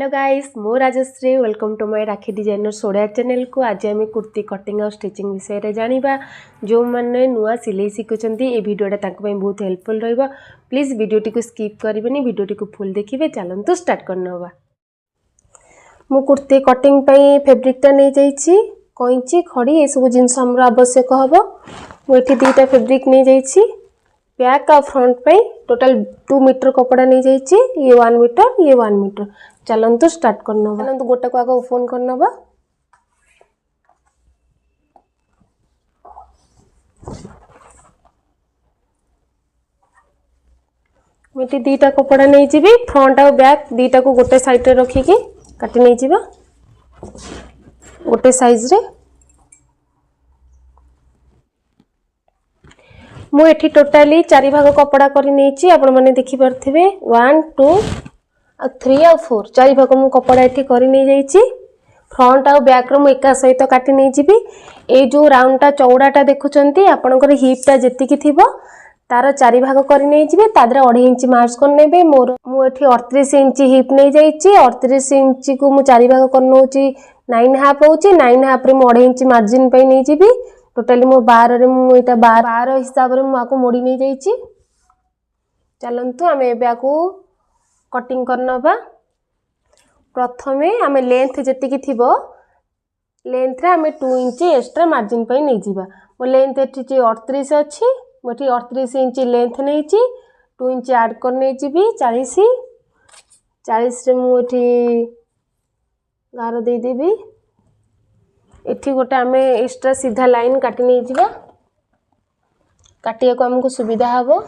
Hello guys मो Rajashree welcome to my rakhi designer सोडिया channel को। आज आम कुर्ती कटिंग और स्टिचिंग विषय में जानिबा। जो मैंने नुआ सिलाई शिखुंट ये वीडियोटा बहुत हेल्पफुल रहिबा। प्लीज वीडियोटी को स्किप करेंगे, वीडियोटी को फुल देखिए। चलतु स्टार्ट करना। मु कुर्ती कटिंग फैब्रिकटा नहीं जाइए, कैंची खड़ी ये सब जिनस आवश्यक हम। मुझे दुईटा फैब्रिक नहीं जाइए। बैक और फ्रंट पे टोटल 2 मीटर कपड़ा नहीं जाइए। ये 1 मीटर, ये 1 मीटर। चलतु स्टार्ट करना। चलतु गोटे को आग ओपन करना। मुझे दुईटा कपड़ा नहीं जी। फ्रंट और बैक दुईटा को गोटे साइड रे रखिकी काटी नहीं जी गोटे साइज रे। मुझे टोटाली 4 भाग कपड़ा कर आपण मैंने देखिपे 1 2 3 और 4 4 भाग मु कपड़ा ये कर। फ्रंट और बैक रो एका सहित काटी नहीं जी। ये जो राउंडटा चौड़ाटा देखुंत आपंकर हिपटा जी थी तार 4 भाग कर नहीं जी। तादर 2.5 इंच मार्च कर मोर मुझे 38 इंच हिप नहीं जाइए। 38 इंच को मु 4 भाग कर 9.5 हो 9.5 रे 2.5 इंच मार्जिन पे नहीं जी। टोटाली मो 12 रे मु एटा 12 हिसाब रे मु आको मोड़ी नहीं जाइए। चलंतु आमे एबे आको कटिंग करनबा। प्रथमे आमे लेंथ जति थी लेंथ रे आमे 2 इंच एक्स्ट्रा मार्जिन पे नहीं जीवा। मो लेंथ एठी 38 अछि। मुझे 38 इंच लेंथ नहीं 2 इंच ऐड कर नहीं जी। 40 रे मुझे गार दे देबी। एठी गोटे आमे एक्स्ट्रा सीधा लाइन काटी नहीं जीवा। काटिया को हमको सुविधा हबो।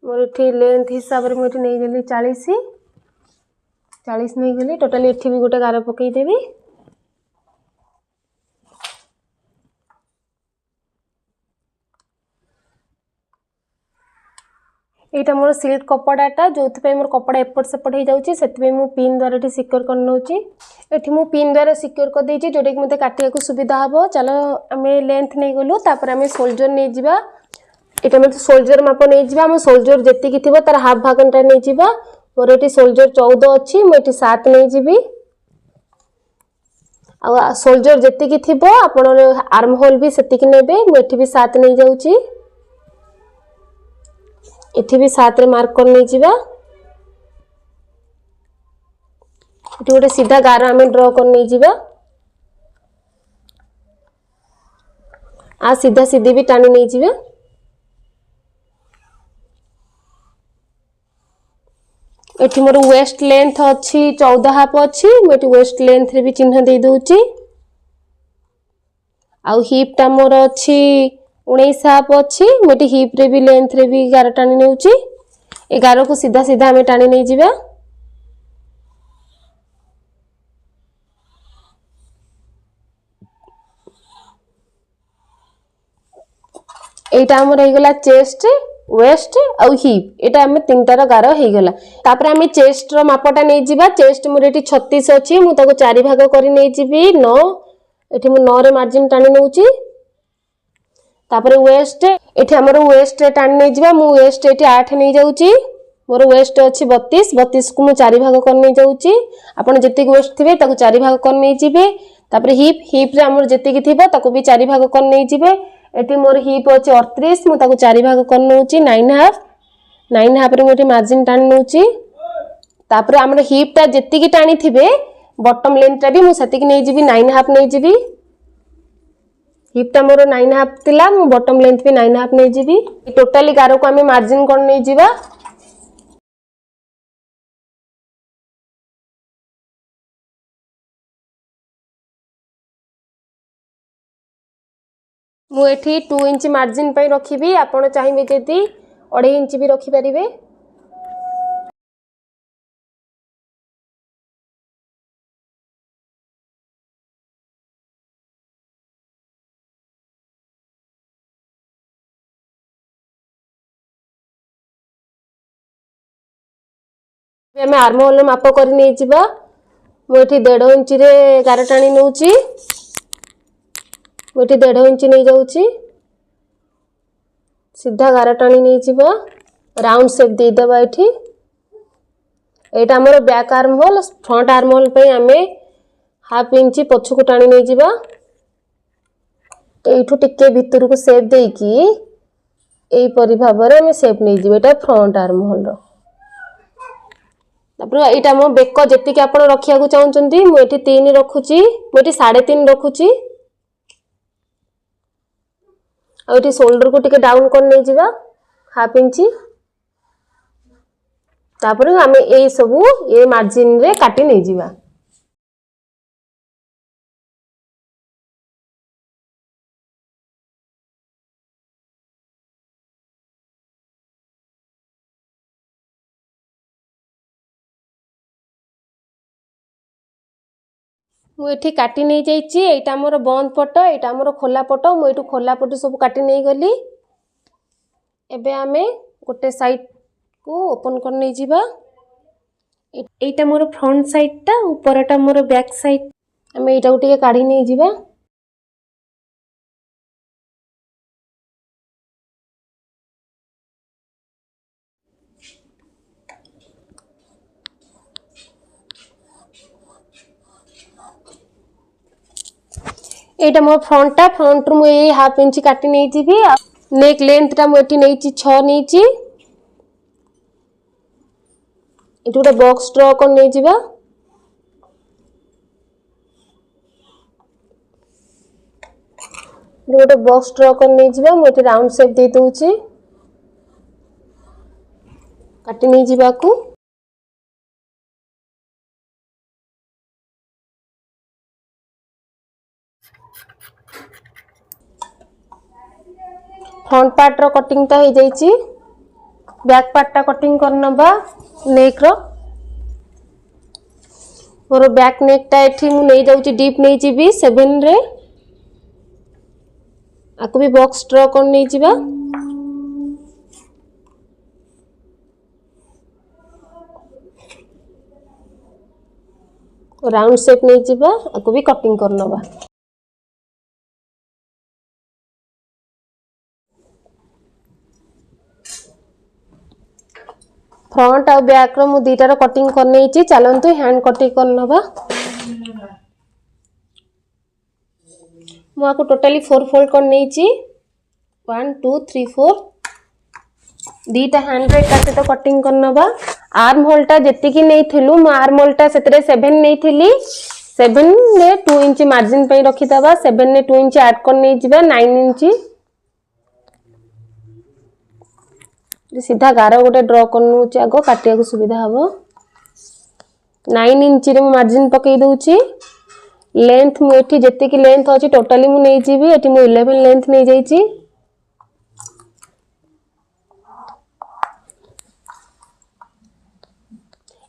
मोर एठी लेंथ हिसाब रे मुझे नहीं गली 40 नहीं गली। टोटाली एठी भी गोटे गार पकई देबी। एटा मोर सिल्क कपड़ाटा जो मोर कपड़ा एपट सेपट हो जाउची से मु पिन द्वारा एठी सिक्योर कर नउची। एठी मु पिन द्वारा सिक्योर कर देची जोटे कि मते काटिया को सुविधा हबो। चलो आमे लेंथ नहीं गलु तापर आमे शोल्डर नहीं जिबा। एटा मते शोल्डर माप नहीं जिबा। हम शोल्डर जति कि थिबो तार हाफ भागनटा नहीं जिबा। मोर एठी शोल्डर 14 अछि। मु एठी 7 नहीं जिबी। आ शोल्डर जति कि थिबो आपण आर्म होल भी सेति कि नेबे। मु एठी भी 7 नहीं जाउची। एठी भी 7 रे मार्क कर नहीं जिबा। एठी गोटे सीधा गार आमे ड्रॉ कर नहीं जिबा। आ सीधा सीधी भी टाणी नहीं जिबा। एठी मोर वेस्ट लेंथ अछि 14 हाफ अछि। मु एठी वेस्ट लेंथ रे भी चिन्ह दे दोउची। आ हिप टा मोर अछि 19 हाफ अछि। मु एठी हिप रे भी लेंथ रे भी गार टाणी नेउची। ए गार को सीधा सीधा हमें टाणी नहीं जिबा। एटा हमर हे गला चेस्ट, वेस्ट और हिप। एटा हमें तीनटार गार हे गला। तापर हमें चेस्ट रो मापटा नहीं जिबा। चेस्ट मोर एठी 36 अछि। मु ताको 4 भाग करी नहीं जिबी 9। एठी मु 9 रे मार्जिन टाणी नउची। तापर वेस्ट एठी हमर वेस्ट टाणी नहीं जिबा। मु वेस्ट एठी 8 नहीं जाउची। मोर वेस्ट अछि 32। 32 को मु 4 भाग कर नहीं जाउची। आपण जति वेस्ट थिबे ताको 4 भाग कर नहीं जिबे। तापर हिप रे हमर जति कि थिबो ताको भी 4 भाग कर नहीं जिबे। एटी मोर हिप अछि 38। मु ताको 4 भाग कर नउची 9 हाफ। 9 हाफ रे मोटी मार्जिन टाणी नउची। तापर हमर हिप ता जति कि टाणी थिबे बॉटम लेंथ टा भी मु सेति कि नहीं जिबी 9 हाफ नहीं जिबी। हिप टा मोर 9 हाफ तिला। मु बॉटम लेंथ भी 9 हाफ नहीं जिबी। टोटली गारो को हमें मार्जिन कर नहीं जिबा। मु एठी 2 इंच मार्जिन पे रखिबी। आपण चाहिबे जदी 2.5 इंच भी रखि परिबे। हमें आर्म होल माप कर नहीं जिबा। मु एठी 1.5 इंच रे गार टाणी नउची। मु एठी 1.5 इंच नहीं जाउची। सीधा गार टाणी नहीं जीवा राउंड शेप दे देबा एठी एटा हमर back arm hole front arm hole पे हमें हाफ इंच पछकु टाणी नहीं जीवा एठू टिके भितर को शेप दे की एई परि भाबरे हमें शेप नहीं जीवा एटा फ्रंट आर्म होल रो तापर एटा मो बेक जेति के आपण रखिया को चाहउचंती मु एठी 3 रखुची मु एठी 3.5 रखुची आ एठी शोल्डर को टिके डाउन कर नहीं जीवा हाफ इंच तापर हमें ए सबु ए मार्जिन रे काटी नहीं जीवा मु एठी काटी नहीं जाइची एटा हमर बंद पट एटा हमर खोला पट मु एठू खोला पट सब काटी नहीं गली एबे हमें गोटे साइड को ओपन कर नहीं जीवा एटा मोर फ्रंट साइड टा ऊपरटा मोर बैक साइड हमें एटा को टिके काढी नहीं जीवा एटा मोर फ्रंट रु मु ए हाफ इंच काटी नहीं जीवी नेक लेंथ टा मु एठी नहीं ची 6 नहीं ची एठी गोटे बॉक्स ड्रॉ कर नहीं जीवा गोटे बॉक्स ड्रॉ कर नहीं जीवा मु एठी राउंड शेप दे दोची काटी नहीं जीवा को फ्रंट पार्ट रो कटिंग ता हो जाइची बैक पार्ट ता कटिंग कर नबा नेक रो मोर बैक नेक ता एठी मु नहीं जाउची डीप नहीं जीबी 7 रे आको भी बॉक्स ड्रॉ कर नहीं जीवा राउंड शेप नहीं जीवा आको भी कटिंग कर नबा फ्रंट और बैक रो मु दीटार कटिंग कर नहीं ची चलंतु हैंड कटिंग कर नबा मु आको टोटली 4 फोल्ड कर नहीं ची 1 2 3 4 दीटा हैंड रे काटे तो कटिंग कर नबा आर्म होल टा जेति की नहीं थिलु मु आर्म होल टा सेतरे 7 नहीं थिली 7 ने 2 इंच मार्जिन पे रखी दबा 7 ने 2 इंच ऐड कर नहीं जीवा 9 इंच सीधा गार गोटे ड्रॉ करनु आगो काटिया को सुविधा हबो 9 इंच रे मार्जिन पकई दोची लेंथ मु एठी जेते की लेंथ अछि टोटली मु नहीं जीवी एठी मु 11 लेंथ नहीं जाईची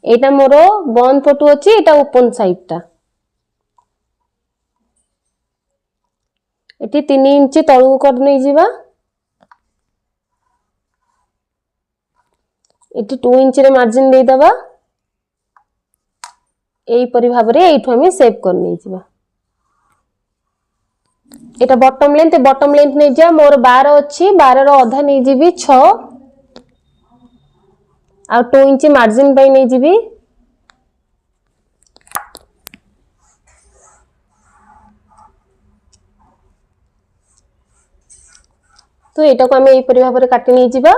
एटा मोरो बंद पटु अछि एटा ओपन साइड ता एठी 3 इंच तळु कर नहीं जीवा एटी 2 इंच रे मार्जिन दे दबा एई परि भाव रे एठो हम सेव कर नै जिबा एटा बॉटम लेंथ नै जा मोर 12 अछि 12 रो आधा नै जिबी 6 आ 2 इंच मार्जिन पई नै जिबी तो एटा को हम एई परि भाव रे काटि नै जिबा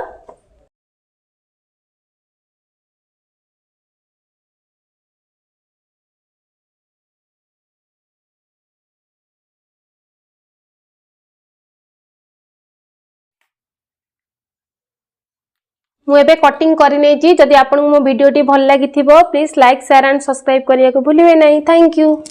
मुझे कटिंग करनी जदि आपको मो वीडियो भल लगी please like share and subscribe करने को भूलिए नहीं। Thank you.